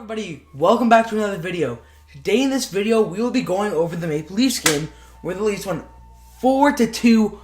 everybody, welcome back to another video. Today in this video, we will be going over the Maple Leafs game where the Leafs won 4-2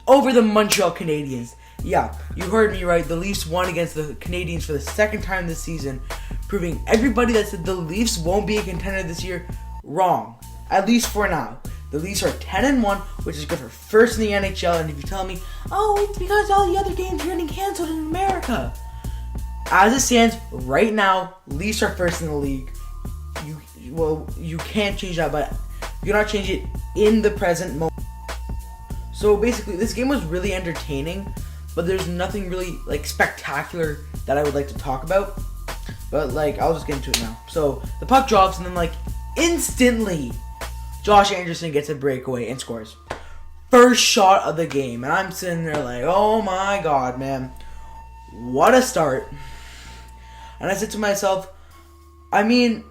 over the Montreal Canadiens. Yeah, you heard me right, the Leafs won against the Canadiens for the second time this season, proving everybody that said the Leafs won't be a contender this year wrong, at least for now. The Leafs are 10-1, which is good for first in the NHL, and if you tell me, oh, it's because all the other games are getting canceled in America. As it stands right now, Leafs are first in the league. You can't change that, but you cannot change it in the present moment. So basically, this game was really entertaining, but there's nothing really spectacular that I would like to talk about. But I'll just get into it now. So the puck drops, and then instantly, Josh Anderson gets a breakaway and scores. First shot of the game, and I'm sitting there oh my god, man, what a start. And I said to myself, the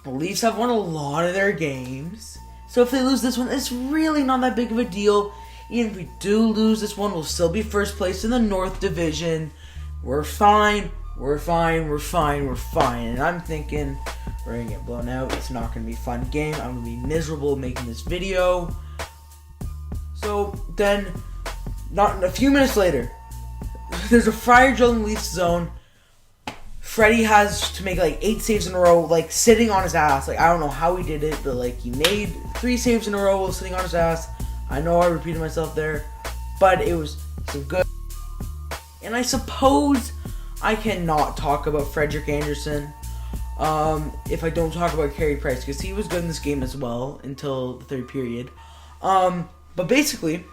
Leafs have won a lot of their games. So if they lose this one, it's really not that big of a deal. Even if we do lose this one, we'll still be first place in the North Division. We're fine. And I'm thinking, we're going to get blown out. It's not going to be a fun game. I'm going to be miserable making this video. So then, not a few minutes later, there's a fire drill in the Leafs zone. Freddie has to make 8 saves in a row, sitting on his ass. I don't know how he did it, but he made 3 saves in a row while sitting on his ass. I know I repeated myself there, but it was some good. And I suppose I cannot talk about Frederik Andersen if I don't talk about Carey Price, because he was good in this game as well until the third period. But basically,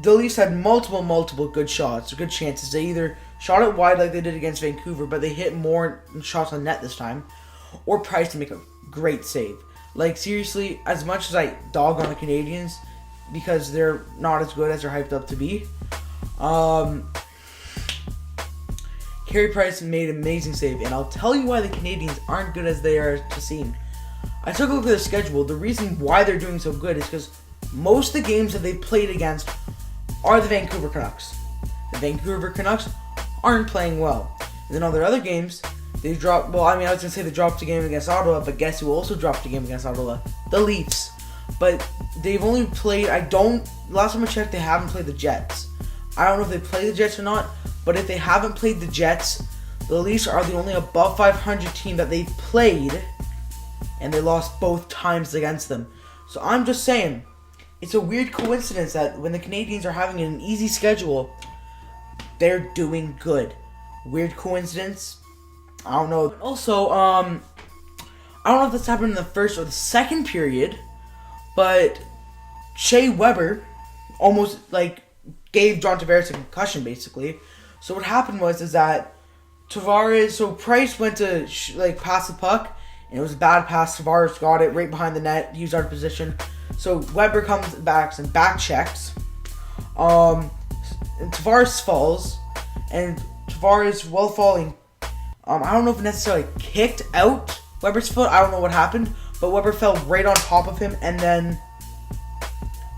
the Leafs had multiple good shots, good chances. They either shot it wide like they did against Vancouver, but they hit more shots on net this time, or Price to make a great save. Seriously, as much as I dog on the Canadiens because they're not as good as they're hyped up to be, Carey Price made an amazing save, and I'll tell you why the Canadiens aren't good as they are to seem. I took a look at their schedule. The reason why they're doing so good is because most of the games that they played against are the Vancouver Canucks. The Vancouver Canucks aren't playing well. And then all their other games, they dropped. Well, I was going to say they dropped a game against Ottawa, but guess who also dropped a game against Ottawa? The Leafs. But they've only played, last time I checked, they haven't played the Jets. I don't know if they played the Jets or not, but if they haven't played the Jets, the Leafs are the only above 500 team that they've played, and they lost both times against them. So I'm just saying, it's a weird coincidence that when the Canadiens are having an easy schedule, they're doing good. Weird coincidence? I don't know. Also, I don't know if this happened in the first or the second period, but Shea Weber almost gave John Tavares a concussion, basically. So what happened was that Price went to pass the puck, and it was a bad pass. Tavares got it right behind the net. He was out of position. So Weber comes back and back checks. And Tavares falls, and Tavares, while falling, I don't know if it necessarily kicked out Weber's foot. I don't know what happened, but Weber fell right on top of him and then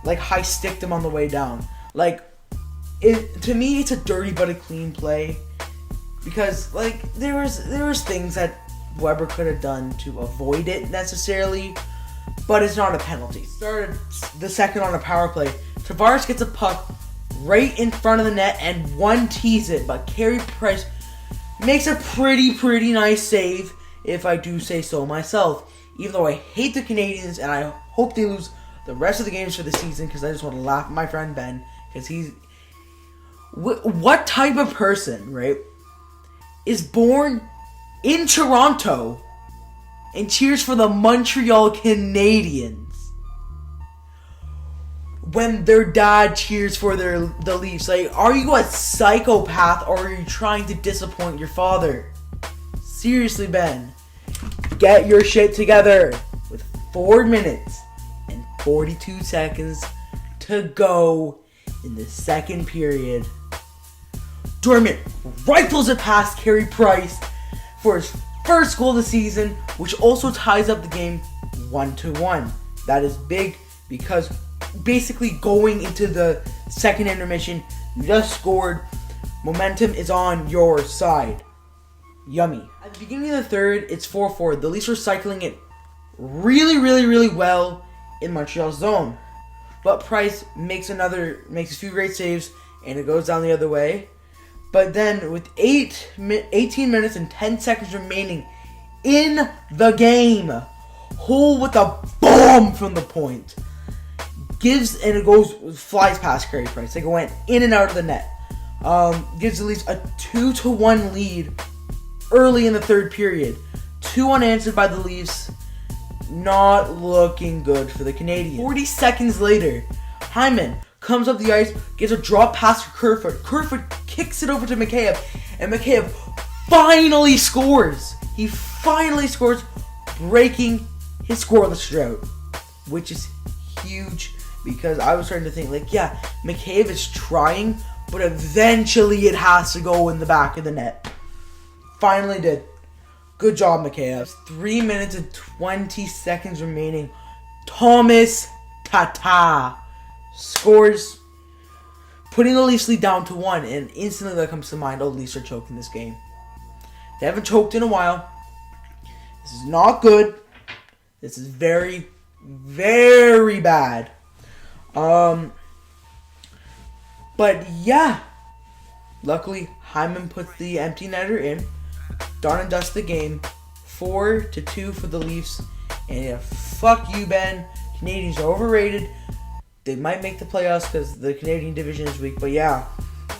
high sticked him on the way down. To me, it's a dirty but a clean play, because there was things that Weber could have done to avoid it necessarily, but it's not a penalty. Started the second on a power play. Tavares gets a puck right in front of the net and one tees it, but Carey Price makes a pretty nice save, if I do say so myself. Even though I hate the Canadiens and I hope they lose the rest of the games for the season, because I just want to laugh at my friend Ben, because he's... What type of person, right, is born in Toronto and cheers for the Montreal Canadiens when their dad cheers for the Leafs? Are you a psychopath, or are you trying to disappoint your father? Seriously, Ben, get your shit together. With 4 minutes and 42 seconds to go in the second period, Dormant rifles it past Carey Price for his first goal of the season, which also ties up the game 1-1. That is big, because basically going into the second intermission, you just scored. Momentum is on your side. Yummy. At the beginning of the third, it's 4-4. The Leafs were cycling it really well in Montreal's zone. But Price makes a few great saves, and it goes down the other way. But then, with 18 minutes and 10 seconds remaining in the game, Hull with a bomb from the point flies past Carey Price. Like, it went in and out of the net. Gives the Leafs a 2-1 lead early in the third period. 2 unanswered by the Leafs. Not looking good for the Canadiens. 40 seconds later, Hyman comes up the ice, gives a drop pass for Kerfoot. Kerfoot kicks it over to Mikheyev, and Mikheyev finally scores. He finally scores, breaking his scoreless drought, which is huge because I was starting to think, like, yeah, Mikheyev is trying, but eventually it has to go in the back of the net. Finally did. Good job, Mikheyev. 3 minutes and 20 seconds remaining. Thomas Tata scores, putting the Leafs lead down to 1, and instantly that comes to mind, oh, the Leafs are choking this game. They haven't choked in a while. This is not good. This is very, very bad. But yeah, luckily Hyman puts the empty netter in. Done and dust the game. 4-2 for the Leafs. And yeah, fuck you, Ben. Canadians are overrated. They might make the playoffs because the Canadian division is weak. But yeah,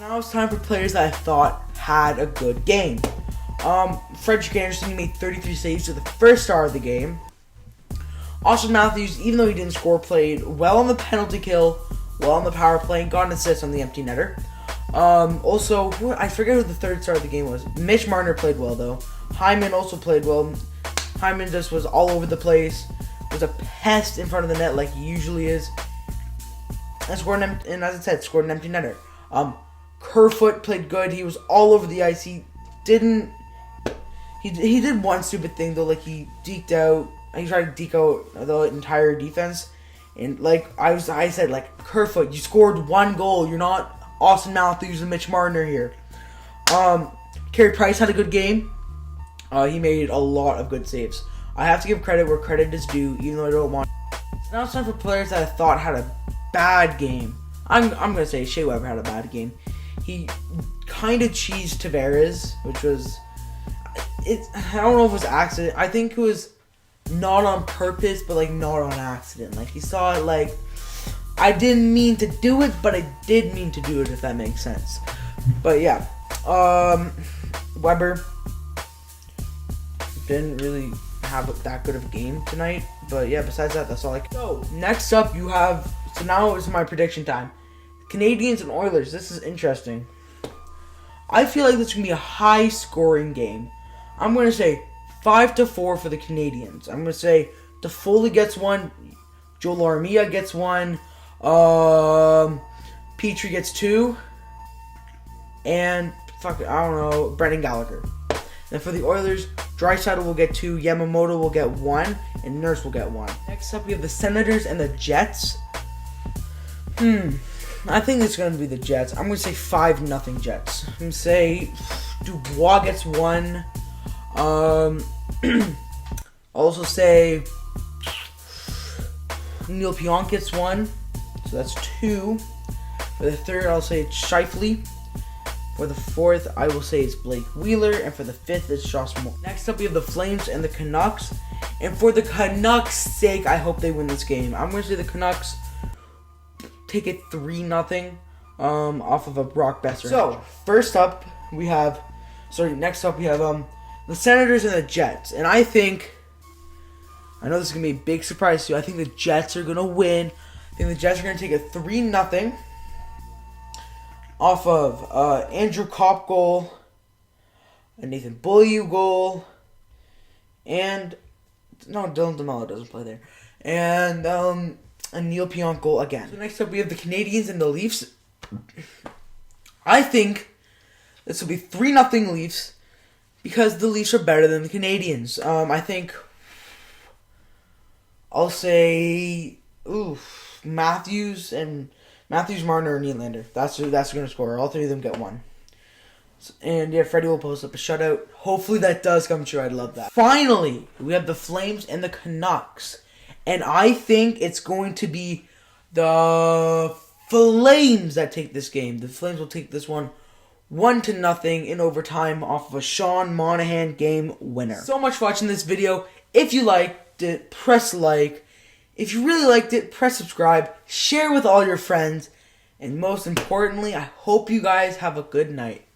now it's time for players that I thought had a good game. Frederick Anderson, he made 33 saves to the first star of the game. Austin Matthews, even though he didn't score, played well on the penalty kill, well on the power play, and got an assist on the empty netter. Also, I forget who the third star of the game was. Mitch Marner played well, though. Hyman also played well. Hyman just was all over the place. Was a pest in front of the net like he usually is. And as I said, scored an empty netter. Kerfoot played good. He was all over the ice. He did one stupid thing, though. Like, he deked out. He tried to deke out the entire defense. And like I said, like, Kerfoot, you scored one goal. You're not Austin Matthews and Mitch Marner here. Carey Price had a good game. He made a lot of good saves. I have to give credit where credit is due, even though I don't want. So now it's time for players that I thought had a bad game. I'm gonna say Shea Weber had a bad game. He kind of cheesed Tavares, which was I don't know if it was accident. I think it was not on purpose, but like not on accident. Like, he saw it like, I didn't mean to do it, but I did mean to do it, if that makes sense. But yeah, Weber didn't really have that good of a game tonight. But yeah, besides that, that's all I can. So next up, so now it's my prediction time. Canadiens and Oilers. This is interesting. I feel like this is going to be a high scoring game. I'm going to say 5-4 for the Canadiens. I'm going to say Toffoli gets one. Joe Lormia gets one. Petrie gets 2. And, I don't know, Brendan Gallagher. And for the Oilers, Draisaitl will get 2, Yamamoto will get 1, and Nurse will get 1. Next up, we have the Senators and the Jets. I think it's going to be the Jets. I'm going to say 5-0 Jets. I'm going to say Dubois gets 1. I'll also say Neil Pionk gets 1. So that's 2. For the third, I'll say it's Scheifele. For the fourth, I will say it's Blake Wheeler. And for the fifth, it's Josh Moore. Next up, we have the Flames and the Canucks. And for the Canucks' sake, I hope they win this game. I'm going to say the Canucks take it 3-0 off of a Brock Besser. So, next up, we have the Senators and the Jets. And I know this is going to be a big surprise to you. I think the Jets are going to win. I think the Jets are going to take it 3-0 off of Andrew Kopp goal, a Nathan Beaulieu goal, and Dylan DeMello doesn't play there, and a Neil Pionk goal again. So next up we have the Canadiens and the Leafs. I think this will be 3-0 Leafs because the Leafs are better than the Canadiens. I think I'll say Matthews, Marner, and Nylander. That's going to score. All three of them get 1. And yeah, Freddie will post up a shutout. Hopefully that does come true. I'd love that. Finally, we have the Flames and the Canucks. And I think it's going to be the Flames that take this game. The Flames will take this one 1-0 in overtime off of a Sean Monahan game winner. So much for watching this video. If you liked it, press like. If you really liked it, press subscribe. Share with all your friends. And most importantly, I hope you guys have a good night.